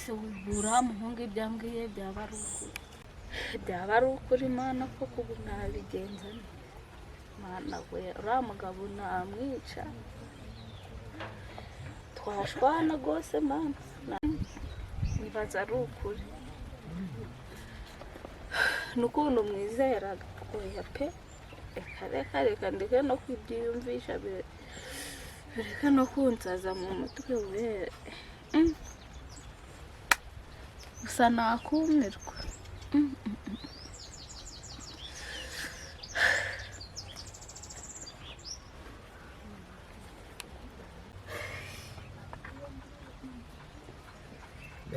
se ubura muhungu ibyambwiye byaba ari ukuri Imana koko ubu nabigenza Mana we uriya mugabo namwica twashwana rwose Mana nibaza ari ukuri n'ukuntu mwizeraga oya pe reka ndeke no kwibyiyumvisha bireka no kunsaza mu mutwe we gusa nakumirwa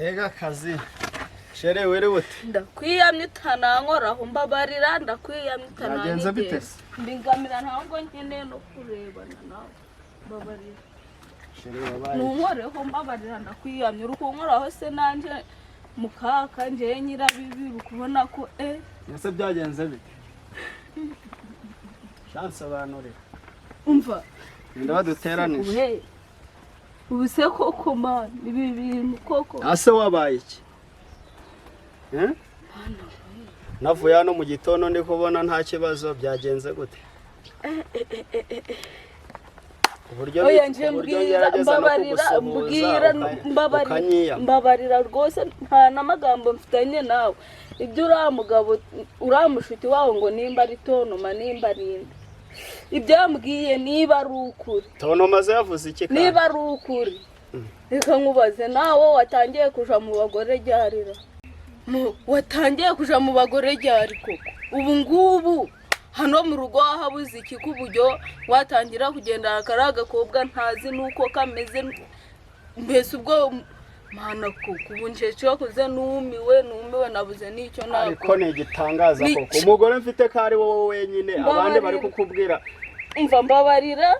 Ega kazi shere were wote ndakwiyamye utanankoraho mbabarira ndakwiyamye Nagenze bite? mbingamira ntabwo nkeneye no kurebana nawe mbabarira shere wabaye nunkoreho mbabarira ndakwiyamye urukunkoraho se nanje mukaka nje nyirabibi ukubona ko ese byagenze bite chance abanure umva ndabaduteranije ubu se koko man ibi bintu koko ase wabaye iki navuye hano mu gitondo ndi kubona nta kibazo byagenze gute uburyo mbabarira rwose nta n'amagambo mfitanye nawe ibyo uramugabo uramushuti wawe ngo nimba ari Tontoma nimba ari ibyo yambwiye niba ari ukuri Tontoma yavuze iki kandi niba ari ukuri reka nkubaze nawe watangiye kuja mu bagore ryarira watangiye kuja mu bagore ryari koko ubu ngubu hano mu rugo habuze iki kuburyo watangira kugenda akaraga kobwa ntazi nuko kameze mbese ubwo Mana koko ubu njeje kuze numiwe nabuze nicyo nako ariko ne gitangaza koko umugore mfite kari wowe wenyine abandi bari kukubwira umva mbabarira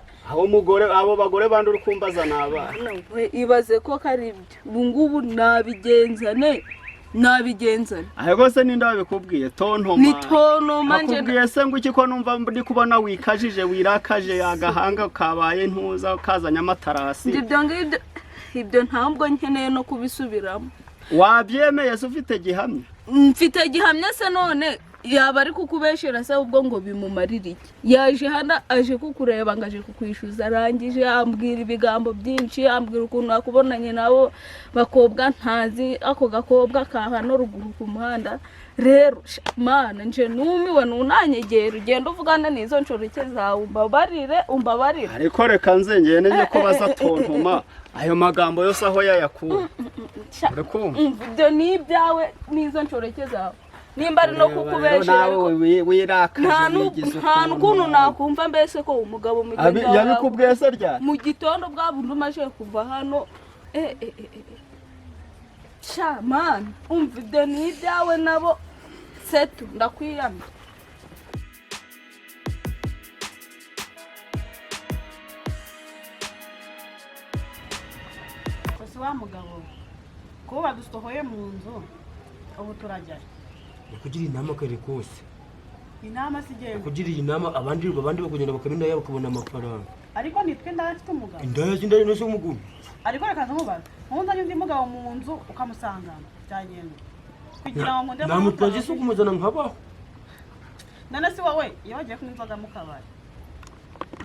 abo bagore bandi uri kumbaza nabana ibaze ko kari ibyo ubu ngubu nabigenzane ahego se ninde wabikubwiye Tontoma ni Tontoma nje nakubwiye se ngo iki ko numva ndi kubona wikajije wirakaje agahanga kabaye ntuza kazanya amatarasi ibyo ntabwo nkeneye no kubisubiramo wabyemeye se ufite gihamya mfite gihamya se none yaba ari kukubeshera se ubwo ngo bimumarire iki yaje hana aje kukureba ngaje kukwishuza arangije ambwira ibigambo byinshi ambwira ukuntu nakubonanye nabo bakobwa ntazi ako gakobwa ka hano ruguru ku muhanda rero Mana nje numiwe nunanyegera ugenda uvugana n'izo nshoreke zawe umbabarire ariko reka nzengeye neye ko baza Tontoma ayo magambo yose aho yayakura ibyo ni ibyawe n'izo nshoreke zawe nimba ari no kukubeshera wirakaje nta n'ukuntu nakumva mbese ko umugabo yabikubwiye se ryari mu gitondo bwa bundi umaje kuva hano Mana umva ibyo ni ibyawe nabo setu ndakwiyamye kose wa mugabo ko badusohoye mu nzu ubu turajyayo kugira inama kare kose inama sigeye kugira inama abandi bakugenda bakabina yabo bakabona amafaranga ariko nitwe ndafite umugabo indaya no se umugabo ariko reka numubaza nkunda ndi mugabo mu nzu ukamusangana cyagenda kugira ngo ndebe namutwaje isuku kumuzana nkabaho nana si wowe iyo wagiye kunywa mu kabari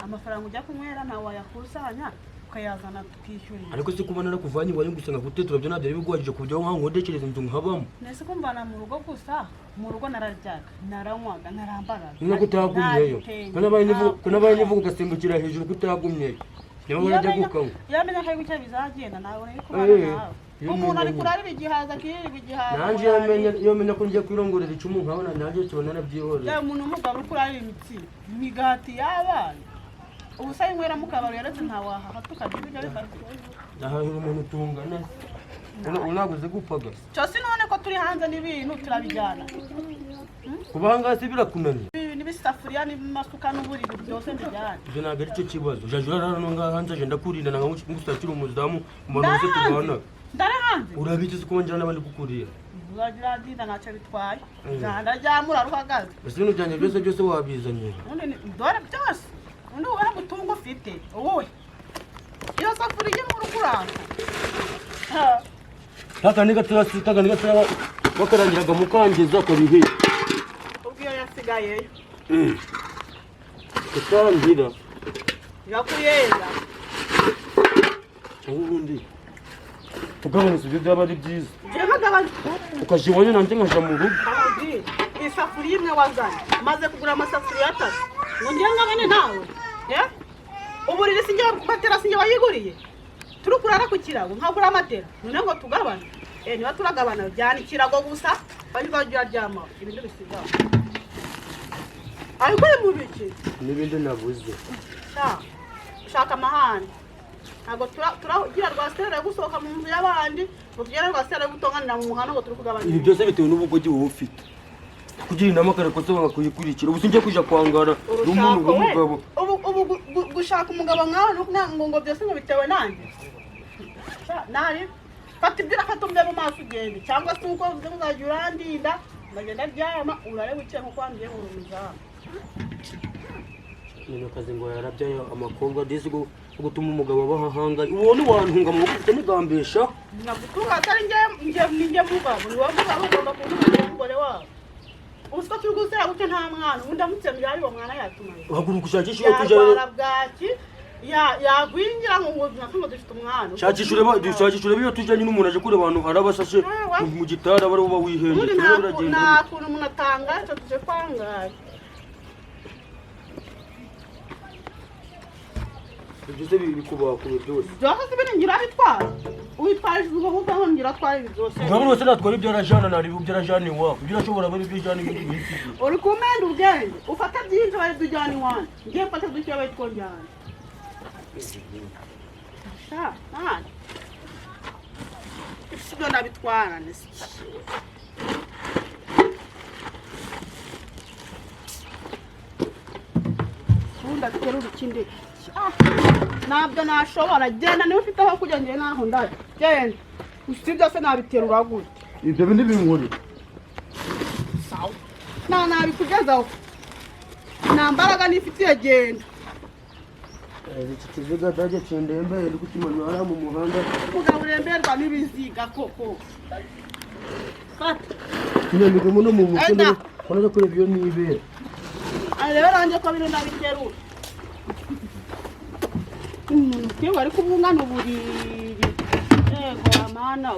amafaranga ujya kunywera nta wayakusanya ukayazana tukishyurira ariko se kubona nakuvanye wari gusanga gutetura byo nabyo bigwajije kubyo nkondekereza inzu nkabamo nese kumvana mu rugo gusa mu rugo nararyaga naranywaga narambaraga nko kutagumyeyo kanabaye nivuga ugasimbukira hejuru kutagumyeyo niba wajya gukaho yamenya ko icyo bizagenda nawe kubana nawe umuntu ari kurarira igihaza kirirwa igihaza nanje yamenya ko ngiye kwirongorera icumu nkabona nanje kibona nabyihorera ya umuntu umugabo kurarira imitsi imigati y'abana ubusa inywera mu kabari yaretse ntawaha tukagira ibyo bifata aha umuntu tungana unaguze gupaga cyose none ko turi hanze n'ibintu turabijyana kubanga se birakunaniye n'ibisafuriya n'amasuka n'uburiro byose mbijyana ibyo ntabwo ari cyo kibazo jajura rano ngaha hanze agenda kurinda nanga ngusakira umudamu umuntu wese tubana ndare hanze urabikize ko njana n'abandi kukurira uragira dinda ntacyo bitwaye jana ryamura ruhagaze ese ibintu byanjye byose wabizanye dore byose undi ubona gutunga ufite wowe iyo safuriya mu rugo uranga Kakandi gatura bakarangiraga mukangiza akabihe. ubwo iyo yasigayeyo Katangira. yakuyenda Ubundi tugabana ibyo byaba ari byiza. je nkagabanya Ukajibonye nanjye nkaja mu rugo. isafuriya imwe wazanye maze kugura amasafuriya 3 ngo ngiye ngabane nawe uburiri sinjye matera sinjye wayiguriye turi kurara ku kirago nkagura amatera none ngo tugabane niba turagabana byana ikirago gusa bazagira ryama ibindi bisigaye ariko mu biki N'ibindi nabuze. shaka amahane ntabwo turagira rwasitera gusohoka mu nzu y'abandi ngo tugere rwasitera gutonganira mu muhanda ngo turi kugabanya Ibi byose bitewe n'ubugogi wowe ufite. Kugira inama karakoze bakakuyikurikira. Ubu sinjye kuja kwangara n'umuntu w'umugabo. ubu gushaka umugabo nkawe ngo byose ngo bitewe nanjye nari fata ibyo urafata umbe mu maso ugende cyangwa se uko uzajya urandinda ngagenda ryama urare wicaye nko kwambye urumiza Nino kazi ngo yarabyaye amakobwa disi gutuma umugabo abahahanga. Ubone wantunga mu ufite nigambesha. nagutunga atari njye mugabo ni wowe mugabo ugomba kuba umugore wawe ubusa turi gusera gutyo nta mwana ubundi amutse mbere uwo mwana yatumaye Uhaguruka ushakisha iyo tujya. yarwara bwaki yagwingira ngo natuma dufite umwana Shakisha urebe iyo tujyanye n'umuntu aje kure abantu arabashashe mu gitara bari uba wihenje. ubundi nta kuntu umuntu atanga icyo tuje kwangaye Ibyo se bikubakuye byose. byose si bine ngira bitwara witwaje ubwo buvaho ngira atwara ibi byose Ngabo wese natwara ibyo arajana nari ibyo arajana iwabo. Ibyo ashobora bari ibyo ajana ibindi bintu. uri kumenda ubwenge ufata byinshi bari tujyana iwanjye ngiye mfata duke bari twonjyana ibyo nabitwara nisi ubundi aterura ikindi ntabyo nashobora genda niba ufite aho kujya ngiye naho ndaje genda usibye byose nabiterura gute Ibyo bindi binkuri. sawa nabikugezaho nta mbaraga nifitiye genda Iki kiziga daje cendembe iri kukimanura mu muhanda. umugabo uremberwa n'ibiziga koko fata Kinyandiga muno mu mukende. Konaje kure byo nibere. rero nanjye ko bino nabiterura kiba ari kubungana uburiri yego amana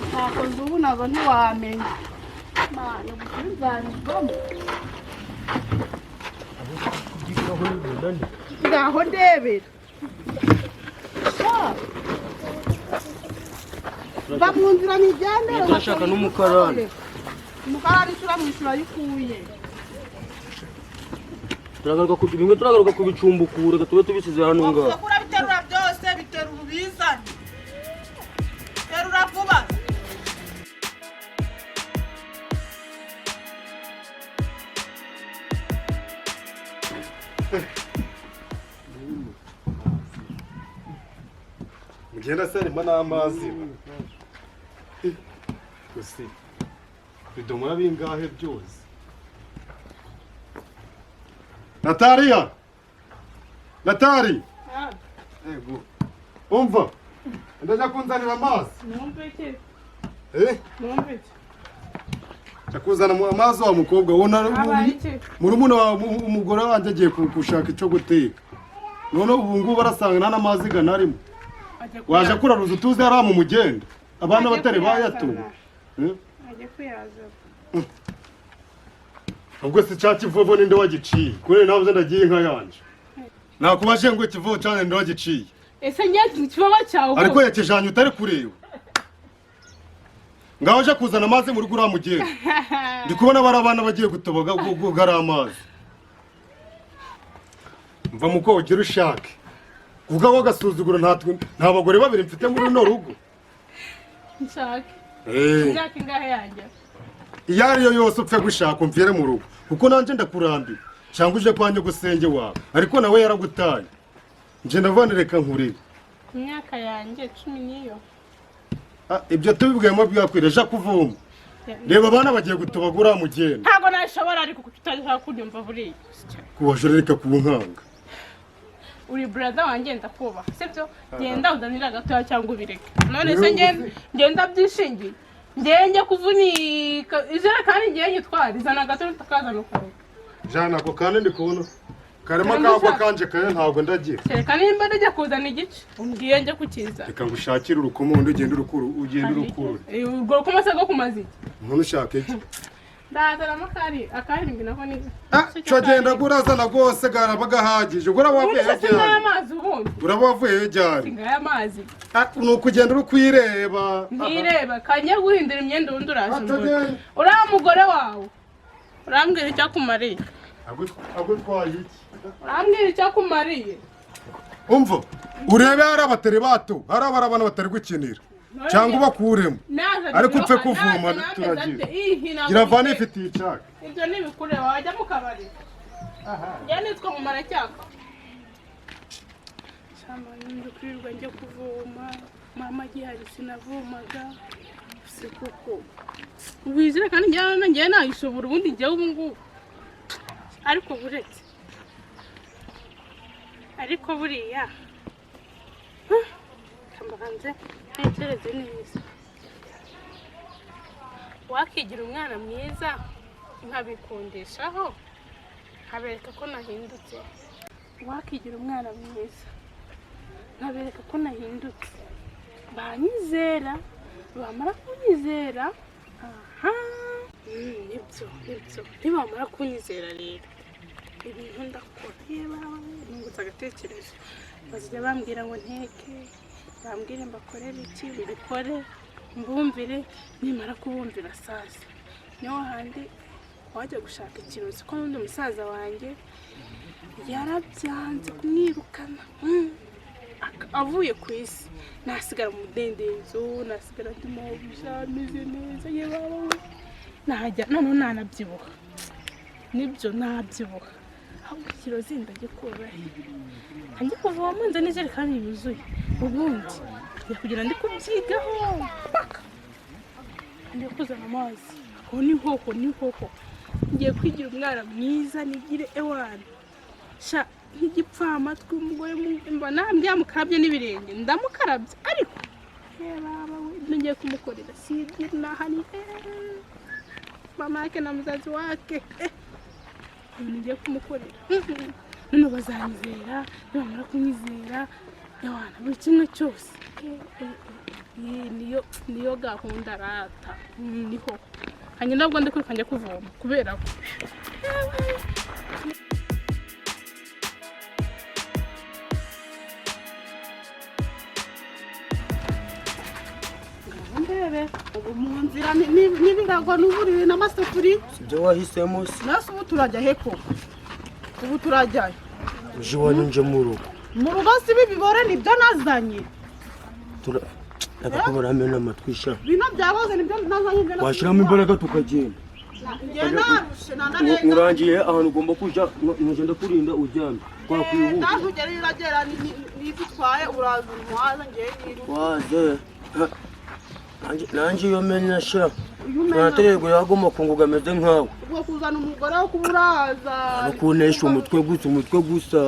ntakoze ubu ntabwo ntiwamenya mana ubuzanizwamo ngaho ndebera va mu nzira nijyane Turashaka n'umukarani. umukarani turamwishyura ayikuye turagaruka kubicumbukura tube tubisize hano ngaho. wakura biterura byose biterura ubizane terura vuba mugenda serimo n'amazi gusa bidomora bingahe byose. Natariya Natari ego umva ndaja kunzanira amazi numvike numvike akuzana amazi wa mukobwa wona murumuna wa umugore wanje agiye kushaka ico guteka none ubu ngubu arasanga nta n'amazi ganarimo waje kuraruza utuze ari mu mugenda abana batari bayatunga aje kuyaza ubwo se cya kivovo ninde wagiciye kure navuze ndagiye inka yanje nakubaje ngo kivovo cyane ninde wagiciye ese nyaki kivovo cyawe ariko yakijanye utari kureba ngaho je kuzana amazi muri gura mugenda ndi kubona bari abana bagiye gutoboga gugara amazi mva muko ugira ushake kuvuga ko gasuzuguro nta bagore babiri mfite muri no rugo nshaka nshaka ingahe yanjye iyo ariyo yose upfe gushaka umvire mu rugo kuko nanje ndakurambiwe cyangwa uje kwanje gusenge wawe ariko nawe yaragutaye nje ndavanireka nkurire imyaka yanjye 10 niyo ibyo tubibwemo bwakwireje kuvuma reba abana bagiye gutobagura mugenda ntago nashobora ariko kutazaka kunyumva buriya kubajoreka kubunkanga uri brother wanjye ndakubaha sibyo genda udanira gatoya cyangwa ubireke none se ngenda byishingiye njye kuvunika ijerekani ngiye nyitwara izana gato tukazana ukareka jana ako kandi ndi kubona karema kagwa kanje kaye ntabwo ndagira reka nimba ndajya kuzana igice umbwiye njye kukiza reka ngushakire urukumo ugenda urukuru urwo rukumo se rwo kumazi ntushake iki ndazana akari mbi nako ni cyo genda gurazana rwose garaba gahagije urabavuye ryari urabavuye ryari singaye amazi ni ukugenda uri kwireba ntireba kanye guhindura imyenda ubundi uraje uriya mugore wawe urambwira icyo akumariye agutwaye iki urambwira icyo akumariye umva urebe hari abatari bato hari abana batari gukinira cyangwa ubakuremo ariko upfe kuvuma turagira gira vane ifitiye icyaka ibyo nibikureba wajya mu kabari njye nitwa mu maracyaka shamba ndikurirwa njye kuvoma mama gihari sinavomaga se kuko ubizira kandi njye nayishobora ubundi njyewe ubu ngubu ariko buriya mbanze ntekereze neza wakigira umwana mwiza nkabikundishaho nkabereka ko nahindutse wakigira umwana mwiza nkabereka ko nahindutse banyizera bamara kunyizera nibyo ntibamara kunyizera rero ibintu ndakora nungutse agatekerezo bazajya bambwira ngo nteke bambwire mbakorere iki mbikore mbumvire nimara kubumvira sasa niho handi wajya gushaka ikintu siko n'undi musaza wanjye yarabyanze kumwirukana avuye ku isi nasigara mu mudendezo nasigara ndimo bijameze neza yebawe najya none nanabyibuha nibyo nabyibuha ahubwo ikiro zinda gikurahe anjye kuvoma munze n'ijerekani yuzuye ubundi kugira ndi kubyigaho paka ngiye kuzana amazi aho ni nkoko ngiye kwigira umwana mwiza nigire ewana sha nk'igipfa amatwi umugore mba nambye amukarabye n'ibirenge ndamukarabye ariko baba ngiye kumukorera sibye nahani mama yake na mzazi wake ngiye kumukorera none bazanyizera nibamara kunyizera yawana buri kimwe cyose niyo gahunda rata niho hanyuma nabwo ndi kwikanja kuvoma kubera ko ndebe ubu mu nzira n'ibirago n'uburiri n'amasafuri sibyo wahisemo se nase ubu turajya heko ubu turajyayo uje iwanyu nje mu rugo si bibibore nibyo nazanye agakubura amena amatwi sha bino byaboze nibyo nazanye washyiramo imbaraga tukagenda urangiye ahantu ugomba kujya ngenda kurinda uryamye twakwihuta ntugere iragera nizitwaye uraza umuhaza ngiye niruka waze nanjye iyo menya sha natererwa yagomba kunguga ameze nkawe ubwo kuzana umugore wo kuburaza no kunesha umutwe gusa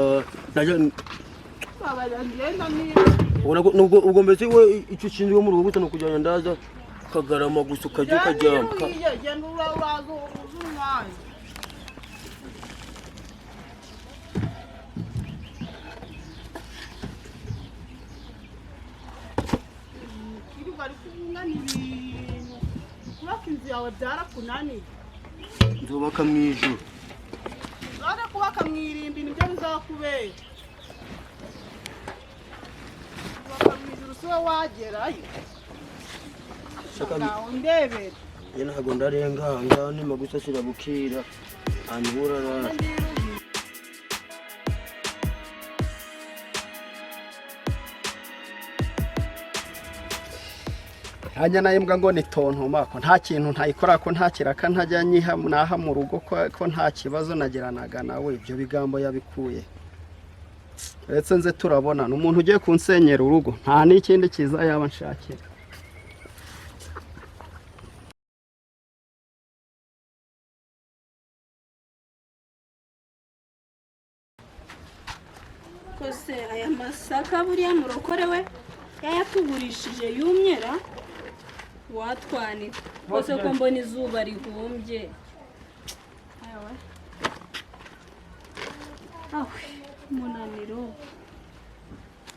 ubwo mbese we icyo ushinzwe mu rugo gusa no kujyana ndaza kagarama gusa ukajya ukaryama genda uraza umwanya inzu yawe byarakunaniye nzubaka mu ijuru uraje kubaka mu irimbi nibyo bizakubera kubaka mu ijuru si wowe wagerayo nawe ndebera ye ntabwo ndarenga ahangaha nima gusasira bukira ahantu urarara hanya nayo mbwa ngo ni tontoma ko nta kintu ntayikora ko nta kiraka ntajya nyiha naha mu rugo ko nta kibazo nagiranaga nawe ibyo bigambo yabikuye uretse nze turabona n'umuntu ugiye kunsenyera urugo nta n'ikindi kiza yaba nshakira kose aya masaka buriya murokore we yayatugurishije yumyera watwanika kose ko mbona izuba rihumbye awe umunaniro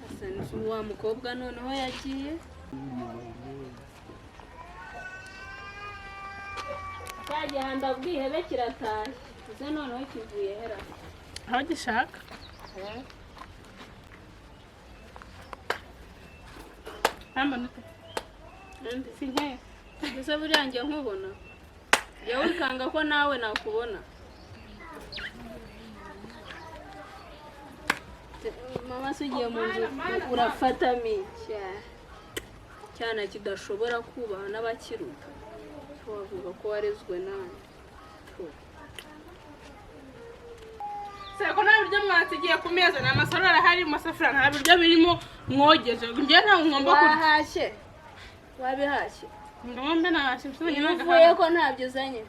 asa n'uwo wa mukobwa noneho yagiye kagihanda bwihebe kiratashye uze noneho kivuye hera aho gishaka si nke gusa buriya njye nkubona jya wikanga ko nawe nakubona mama se ugiye mu nzu urafatamo iki cyana kidashobora kubaha n'abakiruta wavuga ko warezwe nawe seko nta biryo mwasigiye ku meza ni amasaro arahari mu masafuriya nta biryo birimo mwogeje njye ntabwo ngomba kurya wahashye wabihashye ngombe nahashye uvuye ko ntabyo uzanye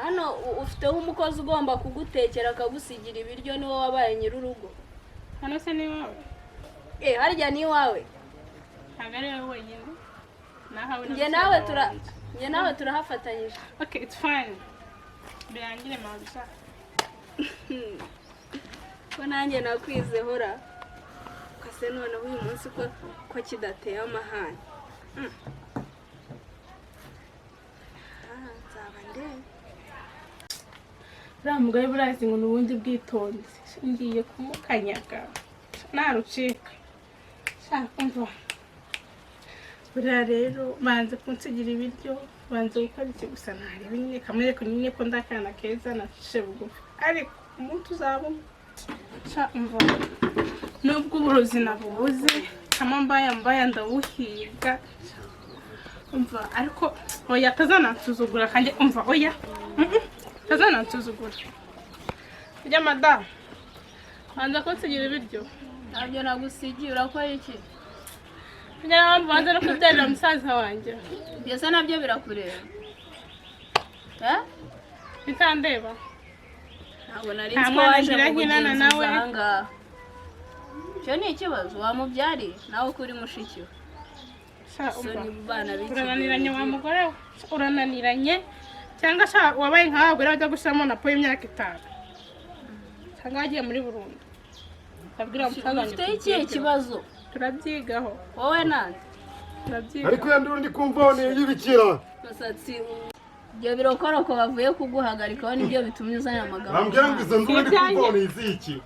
hano ufiteho umukozi ugomba kugutekera akagusigira ibiryo niwe wabaye nyir'urugo hano se ni iwawe harya ni iwawe ntabwo ari wowe wenyine njye nawe turahafatanyije okay it's fine birangire mabisa ko nanjye nakwizehora kase noneho uyu munsi ko kidateye amahane nzaba ndebe uriya mugore burazi ngo ni ubundi bwitonzi ngiye kumukanyaga narucika shaka mva buriya rero banze kunsigira ibiryo banze gukora iki gusa ntarebe nyine kamwereka nyine ko ndakana keza nacishe bugufi ariko umuntu uzabona shaka mva nubwo uburozi nabubuze kama mbaya ndawuhiga umva ariko oya atazanansuzugura kandi umva oya atazanansuzugura ujya madamu banza kunsigira ibiryo ntabyo nagusigiye urakora iki kugira ngo mbanze no kubyarira musaza wanjye byose nabyo birakureba bitandeba ntabwo nari nzi ko waje mu bugenzuzi ahangaha icyo ni ikibazo wamubyariye nawe ko uri mushiki we urananiranye wa mugore we urananiranye cyangwa wabaye nkawe wabwira bajya gushyiramo na po y'imyaka 5 cyangwa wagiye muri burundu babwira musaza wanjye ufite ikihe kibazo turabyigaho wowe nande turabyigaho ariko yandi undi kumva ni y'ibikira musatsi ibyo birokoroko bavuye kuguhagarikaho nibyo bitumye uzana amagambo bambwira ngo izo nduru ndi kumva ni iziki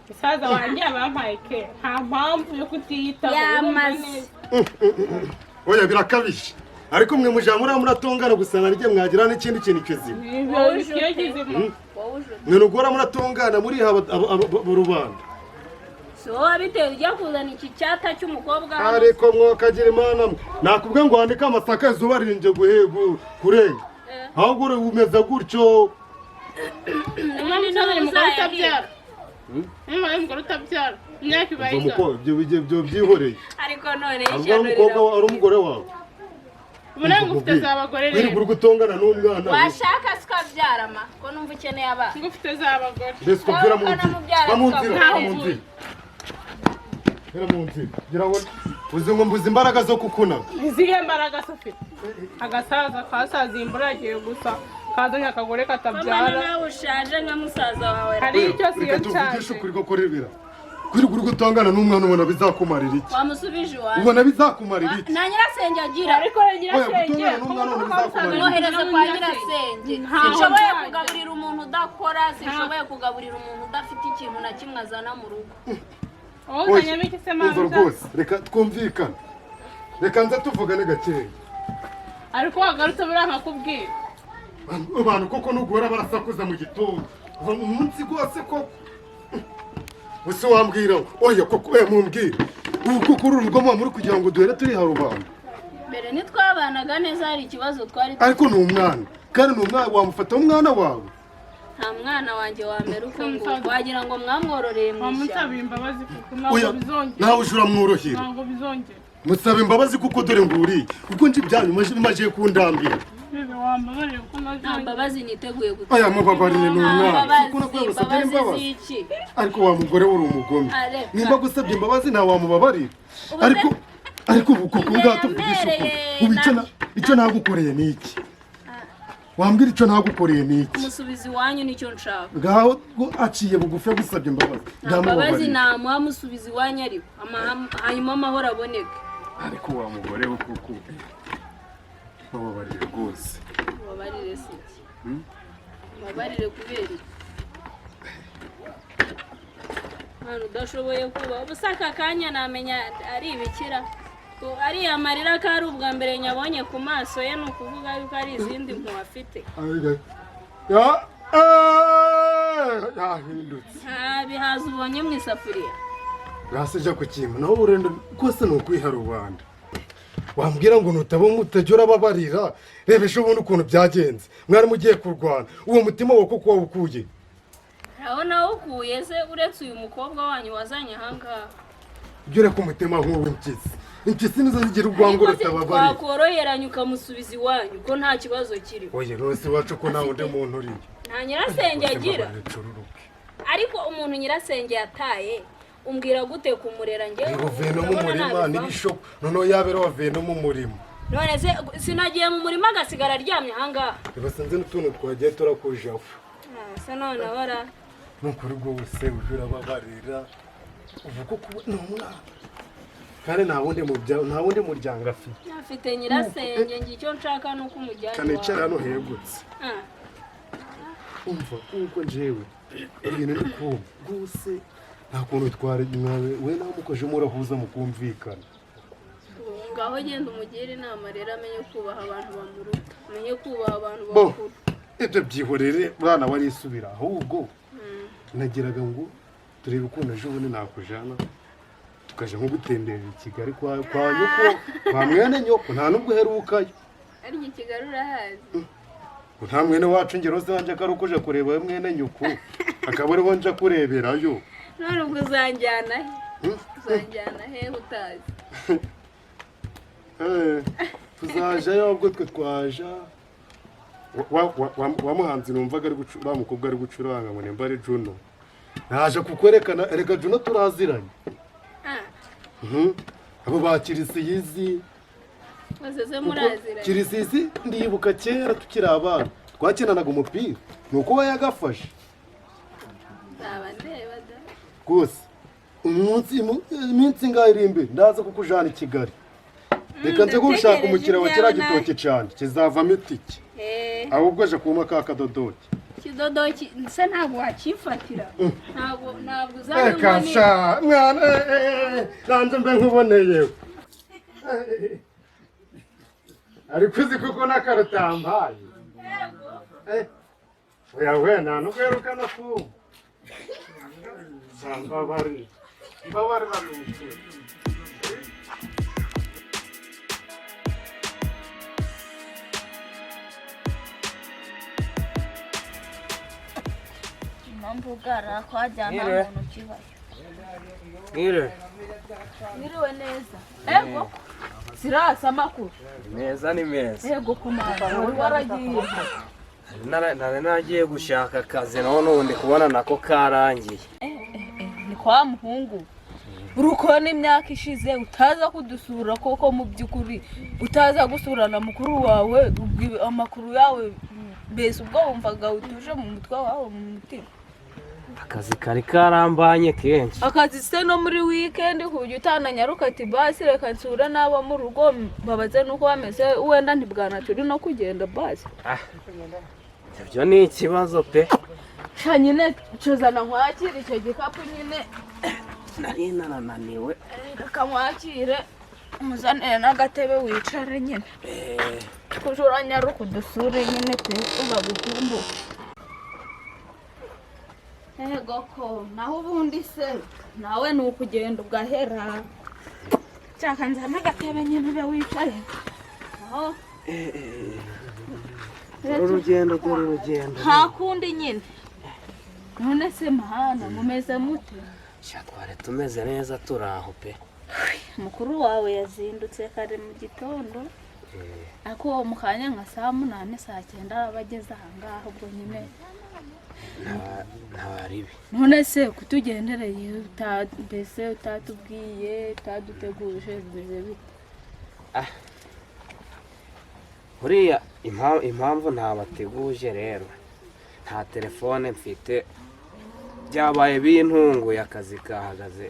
musaza wanjye abampaye ke nta mpamvu yo kutiyitaho yamaze oya birakabije ariko mwe mujamura muratongana gusanga rye mwagira n'ikindi kintu kizima mwe nugora muratongana muri rubanda so wabitewe ujya kuzana iki cyata cy'umukobwa ariko mwokagira imana mwe nakubwe ngo wandike amasaka izuba ririnje kurenga ahubwo umeze gutyo umugore utabyara imyaka ibaye ibyo byihoreye ariko none umukobwa ari umugore wawe uburenga ufite z'abagore rero uri gutongana n'umwana washaka sikabyara ma ko numva ukeneye abana ngo ufite z'abagore mbese kubwira mu nzira gira ngo uzi ngo mbuze imbaraga zo kukunaga izihe mbaraga se ufite agasaza kasaziye imburagiye gusa kazanye akagore katabyara nawe ushaje nka musaza wawe hari icyo siyo tuvugisha ukuri ko korebera kuri gutongana n'umwana ubona bizakumarira iki wamusubije iwawe ubona bizakumarira iki nta nyirasenge agira ariko nyirasenge mwohereza kwa nyirasenge sinshoboye kugaburira umuntu udakora sinshoboye kugaburira umuntu udafite ikintu na kimwe azana mu rugo umva rwose reka twumvikane reka nze tuvugane gakeya ariko wagarutse buriya nkakubwira abantu koko nugora barasakuza mu gitondo umunsi rwose koko ese wambwira oya koko mumbwire ubu koko uru rugo muri kugira ngo duhere turi harubanda mbere ntitwabanaga neza hari ikibazo twari ariko ni umwana kandi ni umwana wamufata umwana wawe nta mwana wanjye wamera uko ngo wagira ngo mwamwororeye mu wamusaba imbabazi kuko ntabwo bizongera nawe uje uramworohera ntabwo bizongera musaba imbabazi kuko dore nguriye kuko nje ibyanyu maje kundambira wambabarira ko nta mbabazi niteguye gutanga. aya mubabarire n'umwana sikuna ko gusabye imbabazi ziki ariko wa mugore uri umugome nimba gusabye imbabazi nta wamubabarira ariko ubu koko ngatuvugisha ubu icyo nagukoreye ni iki wambwira icyo nagukoreye ni iki umusubizi wanyu nicyo nshaka ngaho aciye bugufi gusabye imbabazi mbabazi namuha musubizi wanyu ariko hanyuma amahoro aboneke ariko wa mugore we kuko bababarire rwose babarire siki babarire kubera iki hano udashoboye kuba ubusaka kanya namenya ari ibikira ari amarira ko ari ubwa mbere nyabonye ku maso ye ni ukuvuga yuko ari izindi mpu afite yahindutse nta bihaza ubonye mu isafuriya bwasijya ku kimba naho urenda rwose ni ukwiha rubanda wambwira ngo nutabona utajya urababarira rebesha ubundi ukuntu byagenze mwari mugiye kurwana uwo mutima wo kuko wawukuye aho nawukuye se uretse uyu mukobwa wanyu wazanye ahangaha ibyo ureka umutima nk'uwo impyisi nizo zigira urwango rutababarira twakoroheranya ukamusubiza iwanyu ko nta kibazo kiriho oye rwose wacu ko nta wundi muntu uriyo nta nyirasenge agira ariko umuntu nyirasenge yataye umbwira gute kumurera njyewe uvuye no mu murima n'ibishopo noneho yabera wavuye no mu murima none se sinagiye mu murima agasigara aryamye ahangaha basanze n'utuntu twagiye turakujaho se none abara nukuri rwose uje urababarira uvuga ko ni umwana kandi nta wundi muryango afite nyirasenge njye icyo nshaka ni uko umujyana cyane icara hano hegutse umva kuko njyewe ibintu ni kumva rwose nta kuntu twari mwawe we nawe mukoje murahuza mukumvikana ngaho genda umugire inama rero amenye kubaha abantu bamuruta amenye kubaha abantu bakuru ibyo byihorere bwana warisubira ahubwo nagiraga ngo turebe ukuntu ejo bundi nakujana tukaje nko gutemberera i Kigali kwa nyoko kwa mwene nyoko nta nubwo uherukayo ari i Kigali urahazi nta mwene wacu ngero se wanje akari ukuje kureba we mwene nyoko akaba ariho nje kureberayo none ubwo uzanjyana he utazi tuzajayo ubwo twe twaja wa muhanzi numvaga ari gucura mukobwa ari gucuranga ngo nimba ari Juno naje kukwerekana erega Juno turaziranye abo ba Kirisiyizi bazeze muraziranye Kirisiyizi ndibuka kera tukiri abana twakinanaga umupira nuko we yagafashe rwose iminsi ngaho iri imbere ndaza kukujana i Kigali reka nze gushaka umukiriya wa kiriya gitoki cyane kizavamo itike ahubwo aje kuma ka kadodoki kidodoki se ntabwo wakifatira ntabwo uzabona kasha mwana nanze mbe nkuboneye ariko uzi kuko n'akarutambaye oya nta nubwo yerukana ku mbabari bamwishe mbugara kwajyana umuntu kibaye Mwiriwe neza ego sirasa makuru neza ni meza ego kumara waragiye nari nagiye gushaka akazi none ubundi kubona nako karangiye ni kwa muhungu urukona imyaka ishize utaza kudusura koko mu by'ukuri utaza gusurana mukuru wawe amakuru yawe mbese ubwo wumvaga utuje mu mutwe wawe mu mutima akazi kari karambanye kenshi akazi se no muri weekend kujya utananyaruka ati basi reka nsura nabo mu rugo babaze nuko bameze wenda ntibwana turi no kugenda basi ibyo ni ikibazo pe nyine cuzana nkwakire icyo gikapu nyine nari nananiwe reka nkwakire umuzanire n'agatebe wicare nyine kujura nyaruka udusure nyine pe ubagukumbuka ego ko naho ubundi se nawe ni ukugenda ugahera cyaka nzana agatebe nyine ube wicaye aho urugendo nta kundi nyine none se mahana mumeze mute twari tumeze neza turi aho pe mukuru wawe yazindutse kare mu gitondo ariko uwo mu kanya nka saa 8 saa 9 bageze aha ngaha ubwo nyine ntaribi. none se kutugendereye mbese utatubwiye utaduteguje bimeze bite? Buriya impamvu ntabateguje rero nta telefone mfite, byabaye bintunguye akazi kahagaze,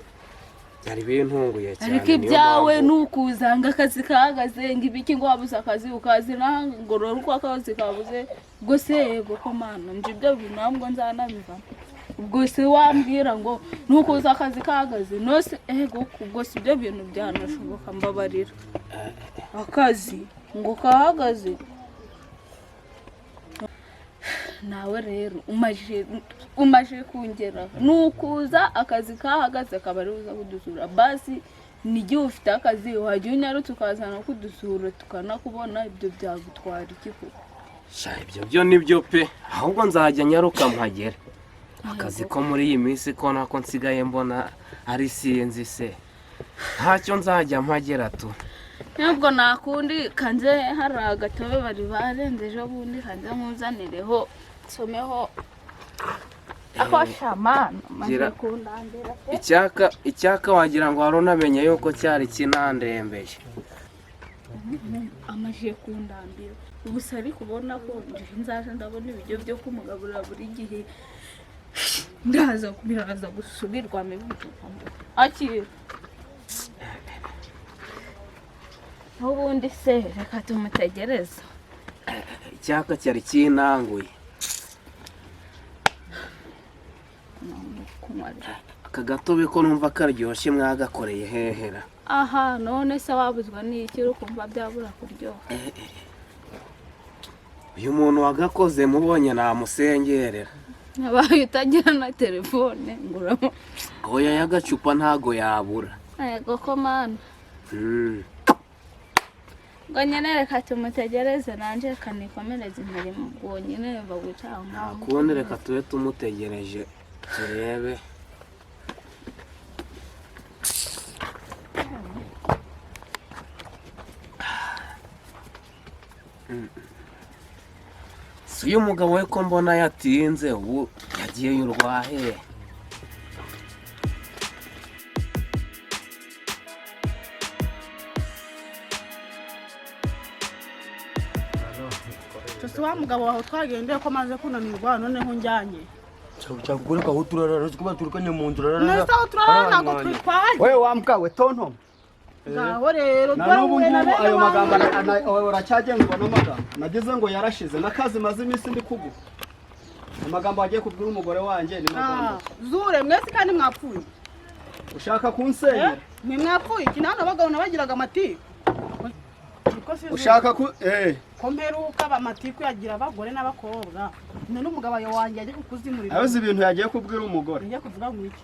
byari bintunguye cyane. ariko ibyawe nukuzanga akazi kahagaze ngo ibiki ngo wabuze akazi ukazi nangorora uko akazi kabuze ubwo se yego ko mana nje ibyo binambwo nzanabiva ubwo se wambwira ngo nukuza akazi kahagaze nose ego ubwo si byo bintu byanashoboka mbabarira akazi ngo kahagaze nawe rero umaje kungera nukuza akazi kahagaze akaba ari uza kudusura basi n'igihe ufite akazi wajya unyarutse ukazana kudusura tukanakubona ibyo byagutwara iki koko? ibyo byo nibyo pe, ahubwo nzajya nyaruka mpagera. Akazi ko muri iyi minsi ko nako nsigaye mbona ari sinzi se, ntacyo nzajya mpagera tu. Nubwo nakundi kanze hari agatobe bari barenze ejo bundi kanze nkuzanireho someho ako shamana maze kundambira icyaka wagira ngo warunamenye yuko cyari kinandembeye. Amaje kundambira ubu sari kubona ko nzaje ndabona ibiryo byo kumugaburira buri gihe ndaza kubiraza gusubirwa mebuto akiri ubundi se reka tumutegereza. Icyaka cyari kinanguye. Aka gatobe ko numva karyoshye mwagakoreye hehera. Aha none se wabuzwa n'iki ukumva byabura kuryoha? Uyu muntu wagakoze mubonye namusengerera. Nabaye utagira na telefone nguramo. Oya yagacupa ntago yabura. Yego ko mana. Ngo nyene reka tumutegereze nanje kanikomereza imirimo ubwo nyene bagucanga. Kuone reka tube tumutegereje turebe. Si uyu mugabo we ko mbona yatinze ubu yagiye y'urwahe. Tusi wa mugabo waho twagendeye ko maze kunanirwa noneho njyanye. Cyangwa ko turarara kuba turukanye mu nzira rara. Nesa turarara nako twitwaje. Wewe wambwawe Tontoma. Ngaho rero n'ubu ayo magambo uracyagenzwa n'amagambo nagize ngo yarashize nakazi maze iminsi ndi kugu amagambo agiye kubwira umugore wanjye ni magambo zure mwese kandi mwapfuye ushaka kunsenya mwe mwapfuye kinana bagabo nabagiraga amatiku ushaka ko mperuka amatiku yagira abagore n'abakobwa none umugabo wanjye yaje kukuzimurira abazi ibintu yagiye kubwira umugore ngiye kuvuga ngo iki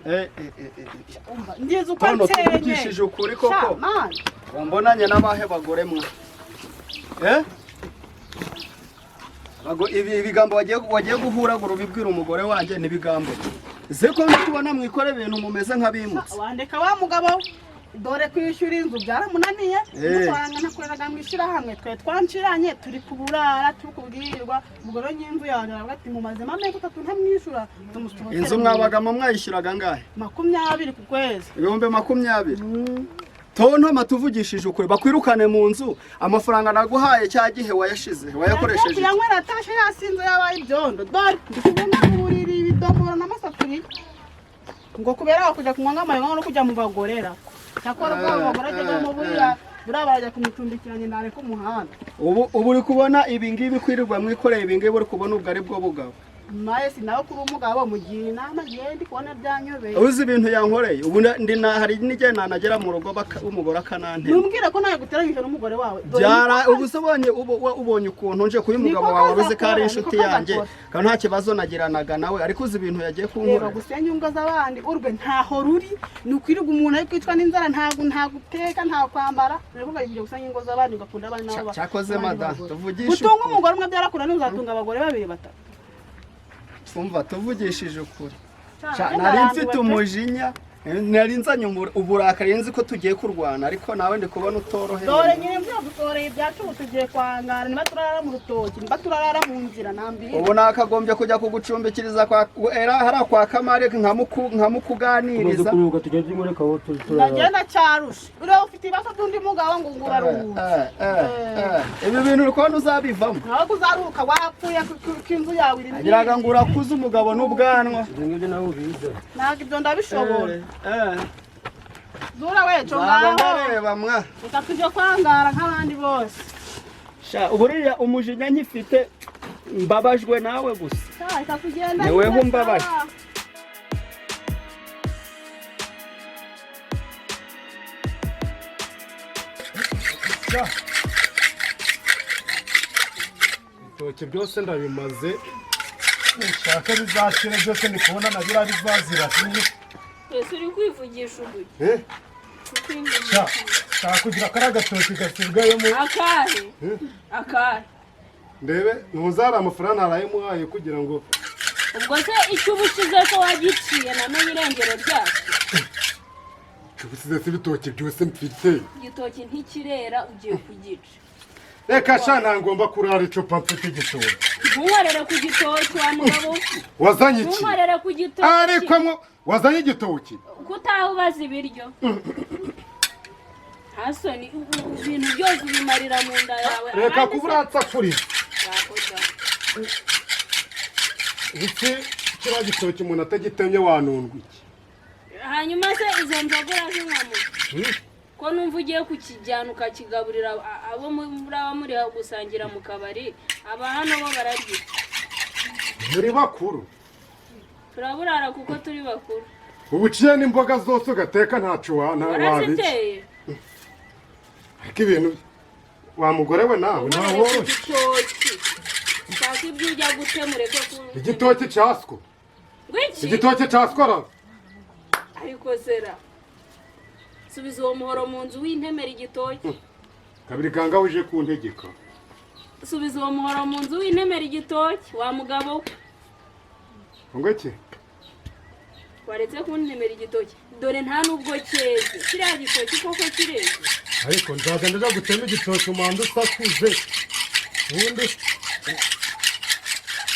umva ndize uko nsenye ukuri koko wambonanye n'abahe bagore mwe ibi bigambo wagiye guhuragura ubibwira umugore wanjye n'ibigambo zeko tubona mwikore ibintu mumeze nk'abimutse wandeka wa mugabo dore kwishyura inzu byaramunaniye n'ufaranga nakoreraga mu ishyirahamwe twe twanshiranye turi kuburara tukubwirwa ubwo nyinzu yanjye aravuga ati mumazemo amezi 3 ntamwishyura tumusohokera inzu mwabagamo mwayishyuraga ngahe 20 ku kwezi 20 Tontoma tuvugishije ukuri bakwirukane mu nzu amafaranga naguhaye cya gihe wayashize wayakoresheje yanywe natashe yasinze yabaye ibyondo dore ndikubona buriri ibidomoro n'amasafuriya ngo kubera kuja kunywa amayengo no kujya mu bagorera cyakora ko abagore ajya mu burira burabajya kumucumbikiranye nare ku muhanda ubu uri kubona ibi ngibi kwirirwa mwikoreye ibi ngibi uri kubona ubwo ari bwo bugabo maye sinaho kuri umugabo mugira inama gende kubona byanyobeye uzi ibintu yankoreye ubu ndi hari n'igihe nanagera mu rugo umugore akanante numbwira ko naye guteranyije n'umugore wawe byara ubu sobonye ubonye ukuntu nje kuyi mugabo wawe uruzi ko ari inshuti yanjye kandi nta kibazo nagiranaga nawe ariko uzi ibintu yagiye kunkora gusenya ungo z'abandi urwe ntaho ruri nukwirirwa umuntu ari kwitwa n'inzara nta guteka nta kwambara navuga ibyo gusenya ungo z'abandi ugakunda abandi nabo cyakoze madam tuvugisha utunga umugore umwe byarakura n'uzatunga abagore 2-3 umva tuvugishije ukuri nari mfite umujinya nari nzanye uburakari nzi ko tugiye kurwana ariko nawe ndi kubona utoroheye dore nyine mvura dutoreye ibyacu ubu tugiye kwangara niba turara mu rutoki niba turara mu nzira nambiye ubu nakagombye kujya kugucumbikiriza hariya kwa kamari nkamukuganiriza ndagenda cyarusha uriya ufite ibibazo by'undi mugabo ngo nguraruhuka ibi bintu uri kubona uzabivamo nawe kuzaruhuka wapfuye k'inzu yawe iri agiraga ngo urakuze umugabo n'ubwanwa ntabwo ibyo ndabishobora Zura wecho ngaho. Reka tujye kwangara nk'abandi bose. Sha uburiya umujinya nkifite mbabajwe nawe gusa. Sha reka tugenda. Niwe humbabaje. Ibitoki byose ndabimaze. Nshaka bizashira byose ndi kubona na biriya bizazira. Ese uri kwivugisha ubuye? Shaka kugira kari agatoki gasigayemo. Akahe? Ndebe ntuzara amafaranga narayimuhaye kugira ngo ubwo se icyo ubushize ko wagiciye namenye irengero ryacyo. Ubusize se ibitoki byose mfite. Igitoki ntikirera ugiye kugica. Reka sha ntangomba kurara icupa mfite igitoki. Ntunkorere ku gitoki wa mugabo. Wazanye iki? Ntunkorere ku gitoki. Ariko wazanye igitoki. Kutaha ubaza ibiryo. Hasoni ibintu byose bimarira mu nda yawe. Reka kuburatsa kuri. Iki kira gitoki umuntu atagitemye wanundwa iki. Hanyuma se izo njagura z'inkamu. Ko numva ugiye kukijyana ukakigaburira abo muri gusangira mu kabari aba hano bo bararya. Muri bakuru. Turaburara kuko turi bakuru. Ubuciye n'imboga zose ugateka ntacu wabice. Ariko ibintu wa mugore we nawe naho Saki ibyo ujya gutemureke ku igitoki cyaswo. Gwiki? Igitoki cyaswara. Ariko sera. Subiza uwo muhoro mu nzu w'intemera igitoki. Kabiri ganga uje kuntegeka. Subiza uwo muhoro mu nzu w'intemera igitoki wa mugabo. Ngweki? Waretse kuntemera igitoki. Dore nta nubwo cyeze. Kiriya gitoki koko kireze. Ariko nzaga ndaja gutema igitoki umandu sakuze. Ubundi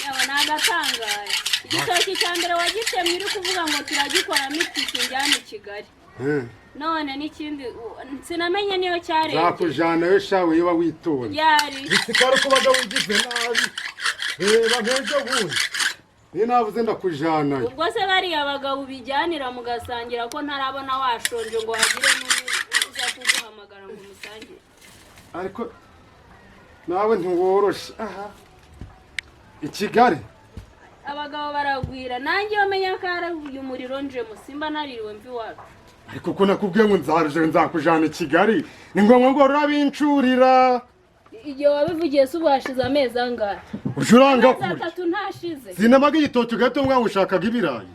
yaba nagatangaye. Igitoki cya mbere wagitemye uri kuvuga ngo turagikoramo itiki njyana i Kigali. None n'ikindi sinamenye niyo cyareze. Zakujana yo shawe yiba witonda. Yari. Bisikara kubaga wigize nabi. Reba nkejo bundi. Ni navuze ndakujana. Ubwo se bari abagabo bijyanira mugasangira ko ntarabona washonje ngo hagire n'uza kuguhamagara ngo musangire. Ariko nawe ntiworoshe. Aha. I Kigali. Abagabo baragwira nanjye bamenya ko ari uyu muriro nje musimba naririwe mvi wacu. Ariko ko nakubwiye ngo nzakujana i Kigali. Ni ngombwa ngo urabincurira. Igihe wabivugiye se ubashize amezi angahe? Ujuranga kuri. Atatu ntashize. Sinamaga igitoki gato mwa ushakaga ibirayi.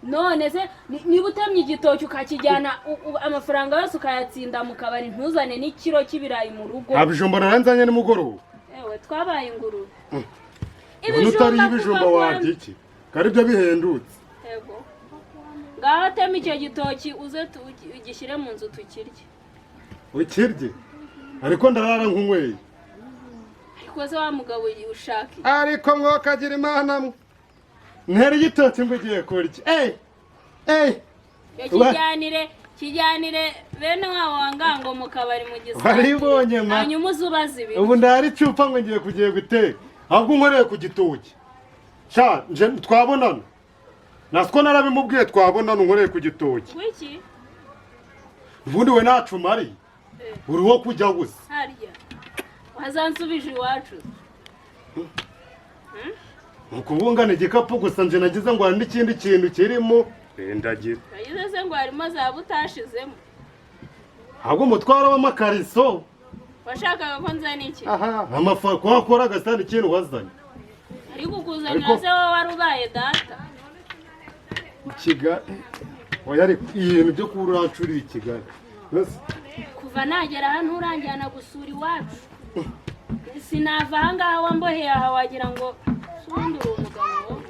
None se niba utemye igitoki ukakijyana amafaranga yose ukayatsinda mu kabari ntuzane n'ikiro cy'ibirayi mu rugo. Abijumba naranzanye ni mugoroba. Ewe twabaye ingurube. Ibijumba warya iki? Kari byo bihendutse. Yego. Ngaho teme icyo gitoki uze ugishyire mu nzu tukirye. Ukirye? Ariko ndarara nkunyweye. Ariko se wa mugabo ushaka. Ariko mwokagira imana mwe. Ntera igitoki ngo ugiye kurya. Kijyanire bene wabo wangango mu kabari mu gisaka. Waribonye ma. Hanyuma uzubaza ibintu. Ubu ndari icupa ngo ngiye kugiye guteka. Ahubwo nkoreye ku gitoki. Sha nje twabonana. Nasiko narabimubwiye twabonana nkoreye ku gitoki. Wiki? Ubundi we nacumari. Uriho kujya gusa. Harya. Wazansubije iwacu. Ukubungana igikapu gusa nje nagize ngo hari n'ikindi kintu kirimo. Ndagira. Yagize se ngo harimo za butashizemo. Ahubwo umutwaro w'amakariso. Washakaga ko nzana iki? Aha, amafa kwakora gasana ikintu wazanye. Ariko kuzanira se wowe wari ubaye data. Kigali. Oyari ibintu byo kuracura i Kigali. Kuva nagera hano uranjyana gusura iwacu. Sinava ahangaha wamboheye aha wagira ngo sundi uri umugabo.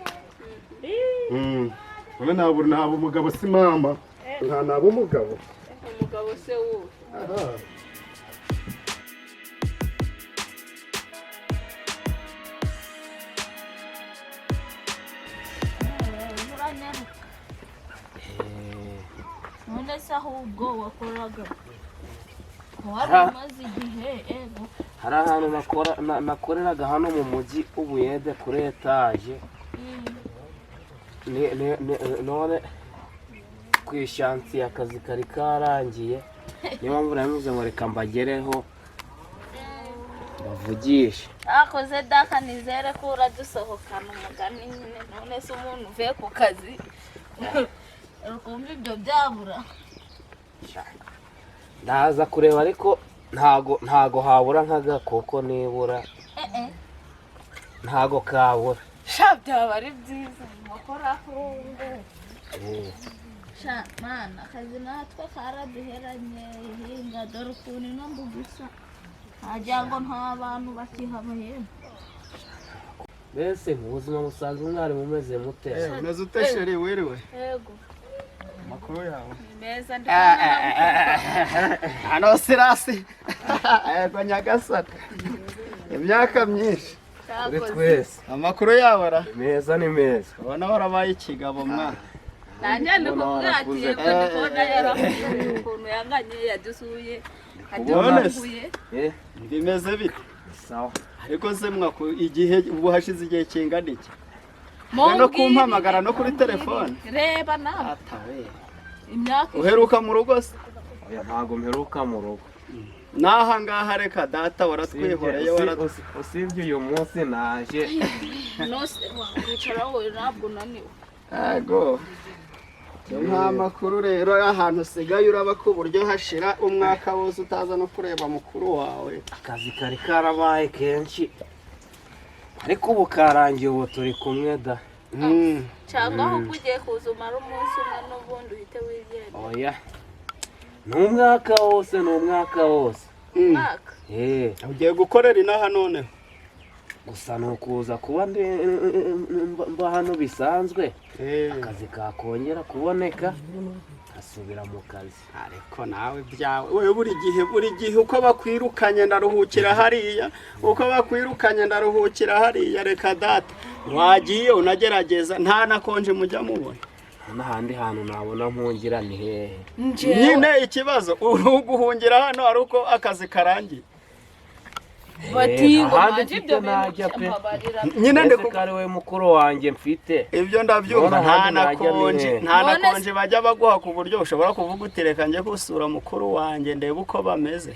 Ntabwo umugabo si mama. nta naba umugabo umugabo se wowe none se ahubwo wakoraga wari umaze igihe ego hari ahantu nakoreraga hano mu mujyi ubuyede kuri etaje none ku ishansi akazi kari karangiye niyo mpamvu nabivuze ngo reka mbagereho bavugishe akoze daka nizere ko uradusohokana umugani nyine none se umuntu uvuye ku kazi ukumva ibyo byabura ndaza kureba ariko ntago habura nk'agakoko nibura ntago kabura sha byaba ari byiza wakora sha mana akazi natwe karaduheranye ihinga dore ukuntu ino mbugusa wagira ngo nta bantu bakihabaye mbese mu buzima busanzwe mwari mumeze mute umeze ute sheri wiriwe yego amakuru yawe meza hano sirasi yego nyagasani imyaka myinshi kuri twese amakuru yawe ara meza ni meza ubona warabaye ikigabo mwana nanjye ndi kubwatiye ko ndikubona yarakuye ukuntu yanganye yadusuye adukuye bimeze bite sawa ariko se igihe ubu hashize igihe kingana iki no kumpamagara no kuri telefone reba nawe imyaka uheruka mu rugo se oya ntago mperuka mu rugo naha ngaha reka data waratwihoreye usibye uyu munsi naje nose wakwicara wowe ntabwo unaniwe yego nta makuru rero ahantu usigaye uraba ko uburyo hashira umwaka wose utaza no kureba mukuru wawe akazi kari karabaye kenshi ariko ubu karangiye ubu turi kumwe da cyangwa ahubwo ugiye kuza umara umunsi umwe n'ubundi uhite wigenda oya ni umwaka wose umwaka ugiye gukorera inaha noneho gusa ni ukuza kuba mba hano bisanzwe akazi kakongera kuboneka asubira mu kazi ariko nawe byawe we buri gihe uko bakwirukanye ndaruhukira hariya reka data wagiye unagerageza nta nakonje mujya mubona n'ahandi hantu nabona mpungira ni hehe nyine ikibazo uguhungira hano ari uko akazi karangiye batingo ahandi ibyo najya pe nyine ndekare we mukuru wanjye mfite ibyo ndabyumva nta nakonje bajya baguha ku buryo ushobora kuvuga uti reka njye gusura mukuru wanjye ndebe uko bameze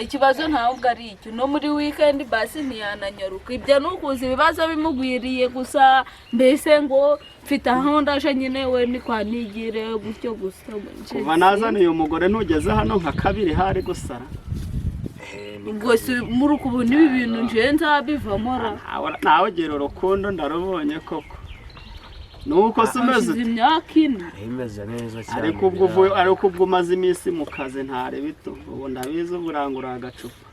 ikibazo ntabwo ari icyo no muri weekend basi ntiyananyaruka ibyo ni ukuza ibibazo bimugwiriye gusa mbese ngo mfite aho ndaje nyine we ni kwa nigire gutyo gusa kuva nazaniye umugore ntugeze hano nka kabiri hari gusara ubwo si muri kubona ibi bintu nje nzabivamo nawe gira urukundo ndarubonye koko nuko se umeze imyaka ine imeze neza cyane ariko ubwo umaze iminsi mu kazi ntare bito ubu ndabizi uburangura agacupa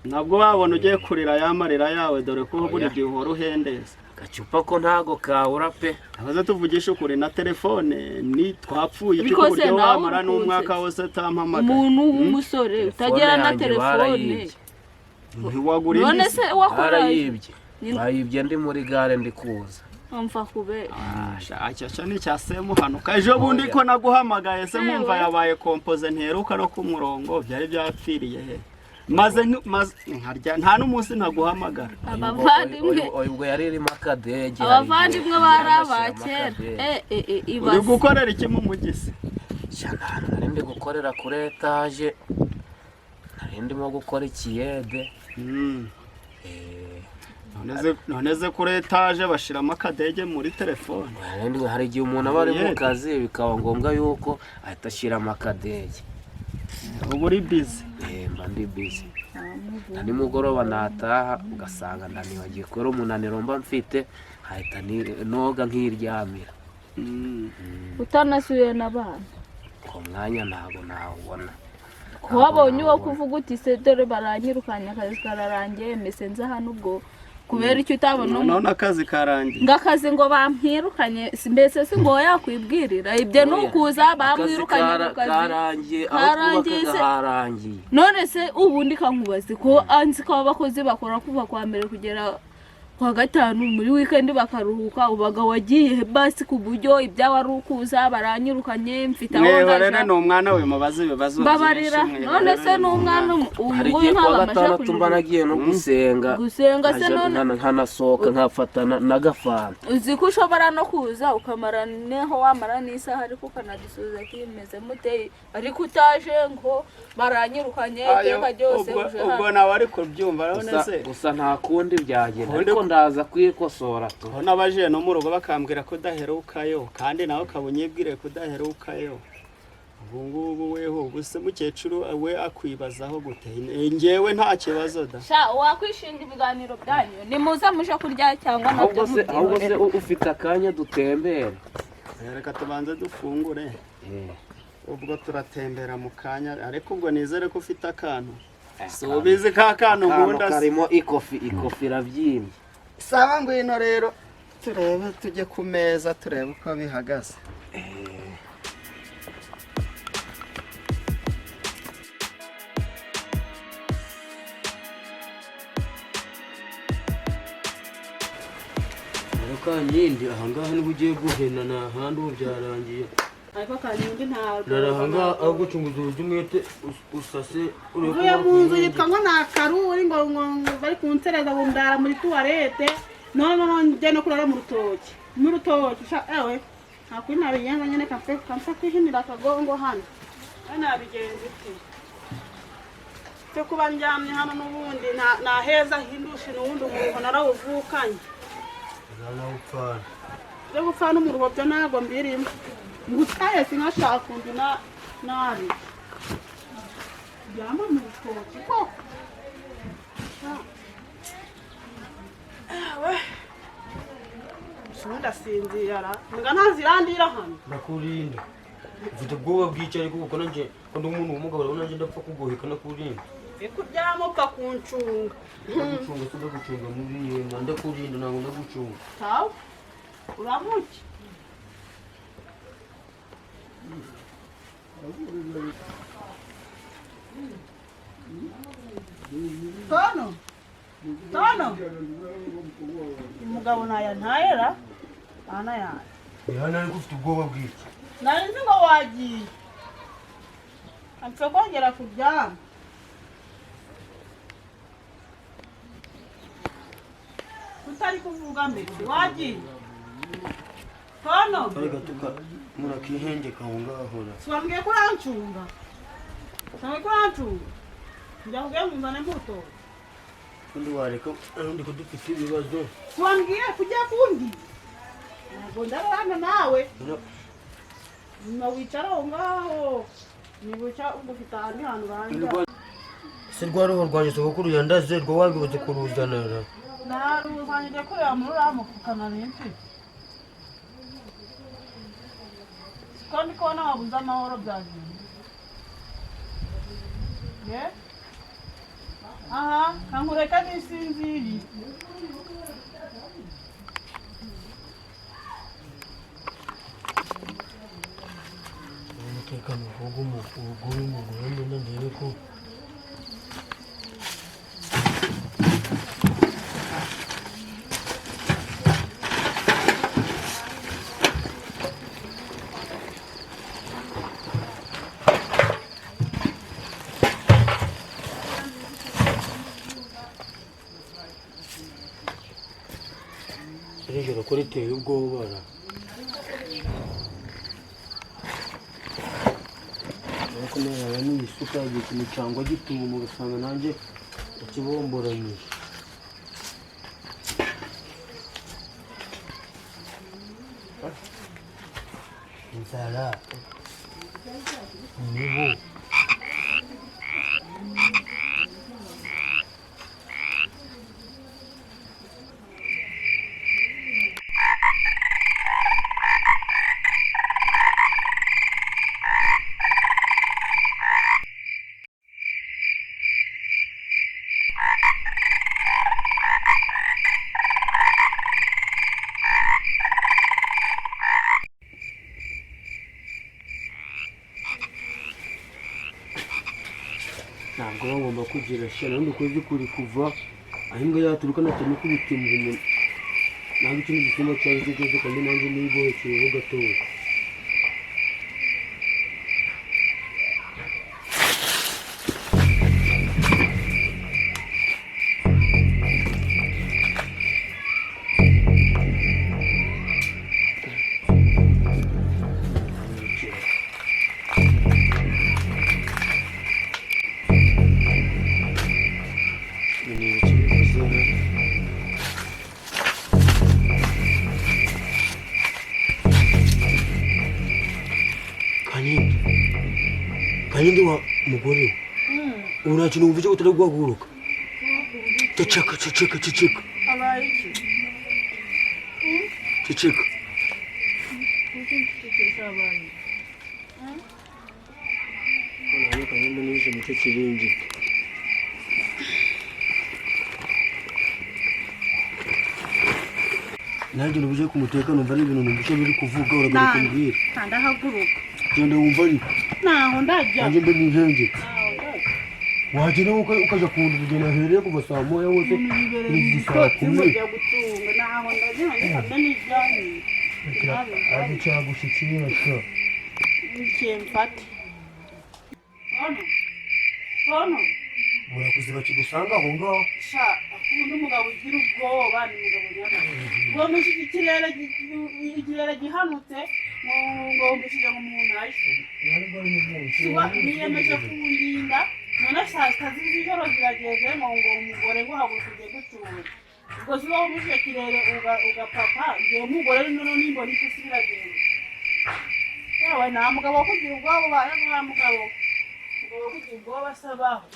nabwo babona ugiye kurira yamarira yawe dore ko buri gihe uhora uhendeza agacupa ko ntago kabura pe abaza tuvugisha ukuri na telefone ni twapfuye ariko buryo wamara n'umwaka wose utampamagara umuntu w'umusore utagira na telefone ntiwagura none se wakora bayibye ndi muri gare ndi kuza amfa kubera cyo ni cyasemuhanuka ejo bundi ko naguhamagaye se nkumva yabaye kompoze nteruka no ku murongo byari byapfiriye he maze nta n'umunsi naguhamagara abavandimwe ubwo yari irimo akadege abavandimwe bari abakera uri gukorera iki mu mugisi nari ndi gukorera kuri etaje nari ndimo gukora ikiyede none ze kuri etaje bashiramo akadege muri telefone hari igihe umuntu aba ari mu kazi bikaba ngombwa yuko ahita ashyiramo akadege ubu uri bizi mba ndi bizi na nimugoroba nataha ugasanga ndanibagiye kubera umunaniro mba mfite ahita noga nk'iryamira utanasuye n'abana ku mwanya ntabwo nawubona wabonye uwo kuvuga uti se dore baranyirukanye akazi kararangiye mese nza hano ubwo kubera icyo utabona none akazi karangiye ngo akazi ngo bampirukanye mbese si ngo yakwibwirira ibyo ni ukuza bamwirukanye mu kazi karangiye aho kubaka harangiye none se ubundi kankubaze ko anzi ko abakozi bakora kuva kwa mbere kugera kwa gatanu muri weekend bakaruhuka ubaga wagiye basi ku buryo ibya wari ukuza baranyirukanye mfite aho ndaje ni umwana we mubaze ibibazo babarira none se ni umwana uyu nk'aba gatandatu mba nagiye no gusenga se none nkanasohoka nkafatana na gafana uzi ko ushobora no kuza ukamara neho wamara n'isaha ariko ukanagisubiza kimeze mute ariko utaje ngo baranyirukanye iteka ryose uje ubwo nawe ari kubyumva none se gusa nta kundi byagenda ariko ndaza kwikosora tu n'abaje no mu rugo bakambwira ko daherukayo kandi nawe kabunyibwire ko daherukayo ubungubu weho gusa mukecuru we akwibazaho gute ngewe nta kibazo da sha wakwishinga ibiganiro byanyu ni muza muje kurya cyangwa nabyo ahubwo se ufite akanya dutembere reka tubanze dufungure ubwo turatembera mu kanya ariko ubwo nizere ko ufite akantu so ubizi ka kantu nkunda karimo ikofi irabyimye sawa ngwino rero turebe tujye ku meza turebe uko bihagaze Kankindi ahangaha niho ugiye guhena nta handi ubu byarangiye ariko Kankindi ntabwo narahangaha aho gucunguza uburyo umwete usase uvuye mu nzu yitwa ngo ni akaruri ngo bari kunsereza ngo ndara muri tuwarete none njye no kurara mu rutoki ewe ntakuri nabigenza nyine kamfe kwihinira akagongo hano nabigenza ute cyo kuba njyamye hano n'ubundi nta heza hindusha n'ubundi umuruho narawuvukanye byo gupfana umuruho byo ntabwo mbirimo ngutaye sinkashaka undi nari byamba mu rutoki koko ewe ndasinzira nga ntazirandira hano ndakurinda mfite ubwoba bwicaye kuko nanjye ko ndi umuntu w'umugabo rero nanjye ndapfa kugoheka nakurinda eko byamo upfa kuncunga ndagucunga se ndagucunga muri yema ndakurinda ntabwo ndagucunga tawe uramuke Tono umugabo ntayera ana yana yana ariko ufite ubwoba bw'iki nari nzi ngo wagiye apfa kongera kuryama utari kuvuga mbere wagiye Tono ariko tuka murakihengeka aho ngaho swambwiye ko urancunga njya kubwira ngo nzane mbuto undi wareka undi ko dufite ibibazo swambwiye kujya kundi ntabwo ndabana nawe nyuma wicara aho ngaho nibuca ugufite ahandi hantu urangira se rwa ruhu rwanjye sogokuru yandaze rwo wabibuze kuruzanira naruzanire kureba muri uriya mufuka nari mfite ko ndi kubona wabuze amahoro byagiye aha kankureka nisinziriye umutekano w'umugore n'umugore mbona ndebe ko ijoro ko riteye ubwoba ariko naba n'isuka yagiye ku mucangwa gituma mu gasanga nanjye ikibomboranyije inzara imibu ubwo ngomba kugira shana n'ukwezi kuri kuva ahinga yaturuka natanye kubita mu ntabwo ikintu gituma cyaje cyose kandi nanjye nibohekeye gatoya Kankindi wa mugore ubu nta kintu wumva cyo utari guhaguruka ceceka abaye iki ceceka Kankindi nije mu cyo kiringiti nanjye nubuje ku mutekano numva ari ibintu numva biri kuvuga uragaruka mbwira ndahaguruka genda wumva ariko naho ndajya nanjye mbe nihenge wagera ukaja kunda kugenda hereye kuva saa moya wose kuri saa kumi gutunga naho ndajya n'ijyanye ari cyagushikiye sha ikemfate Bono murakuze bakigusanga aho ngaho sha akunda umugabo ugira ubwoba ni umugabo nyamara ngo mushiki ikirere gihanutse ngo mbishije mu muntu aje niyemeje kundinda none saa sita z'ijoro zirageze ngo umugore ngo haguruke gucura ubwo ziba wumvise kirere ugapapa igihe umugore noneho nimbona icyo biragenda yewe nta mugabo wo kugira ubwoba ubaye nta mugabo wo kugira ubwoba asabaho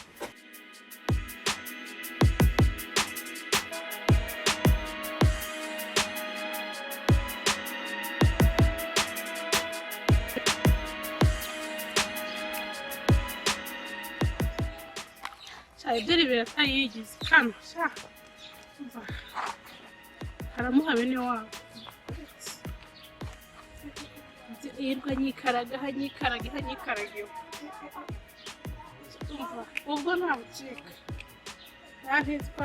ibyo Riberata yigize hano sha haramuha bene wabo yirwa nyikaraga ubwo nta bucika yantizwa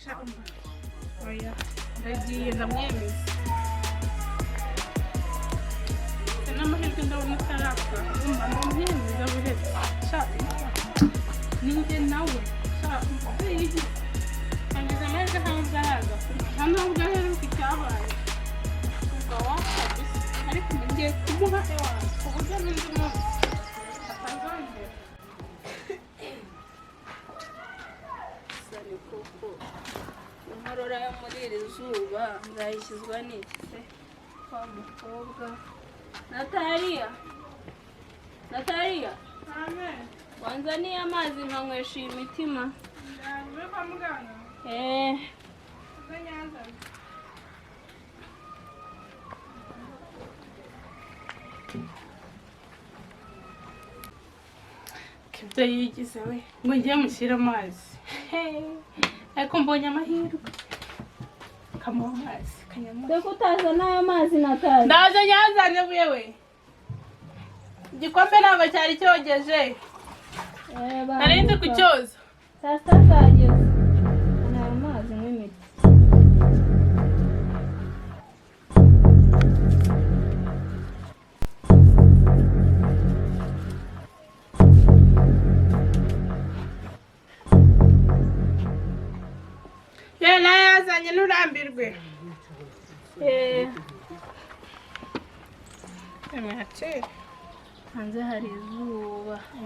sha oya ndagiye ndamwemeza n'amahirwe ndabona itarapfa ndamwemeza buretse ninjye nawe kangiza amahirwe ntawe uzaraza nta nubwo aheruka icyabaye ubwo wakabise ariko ngiye kumuha ewanjye ku buryo n'undi munsi atazongera sani kuko inkorora yo muri iri zuba nzayishyizwa n'iki se kwa mukobwa Natariya wanzaniye amazi nkanywesha iyi mitima uri kwa muganga ibyo yigize we ngo ngiye mushyire amazi ariko mbonye amahirwe kamuha amazi kanyamuha reka utazana ayo mazi Natariya ndaje nyazanye wewe igikombe ntabwo cyari cyogeje nari nzi kucyoza saa sita zageze ni ayo mazi nk'imiti nayo yazanye nturambirwe hanze hari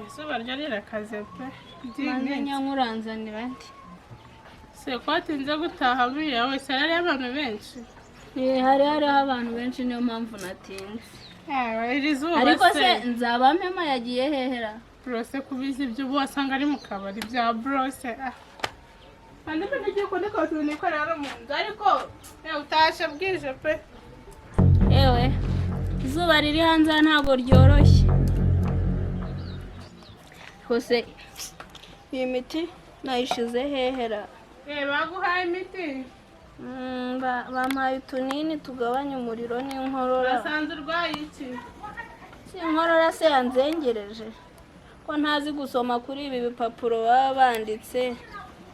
izuba ryo rirakaze pe manze nyankuranzanira ndi se ko watinze gutaha buriya wese hari abantu benshi hariho abantu benshi niyo mpamvu natinze iri zuba ariko se Nzabampema yagiye hehera burose kubizi ibyo ubu wasanga ari mu kabari bya burose kandi mbe ngiye kubona ko tunikorera mu nzu ariko utashe bwije pe ewe izuba riri hanze ntabwo ryoroshye hose iyi miti nayishize hehera baguhaye imiti bampaye utunini tugabanya umuriro n'inkorora basanze urwaye iki si inkorora se yanzengereje ko ntazi gusoma kuri ibi bipapuro baba banditse.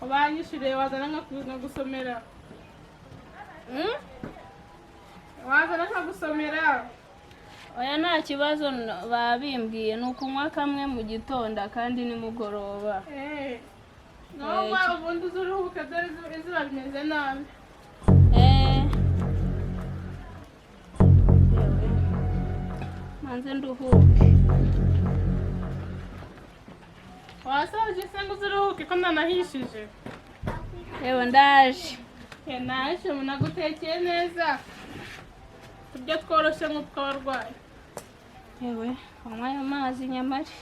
Abanyishuriye wazana nka gusomera. Wazana nka gusomera. Oya nta kibazo babimbwiye ni ukunywa kamwe mu gitondo kandi nimugoroba. Naho ubundi uzuruhuka dore izuba rimeze nabi. Manze nduhuke. Wasoje se ngo uzuruhuke ko nanahishije. Yewe ndaje. Naje munagutekeye neza. Turya tworoshye nk'utwarwaye. Yewe wanywa amazi nyamari.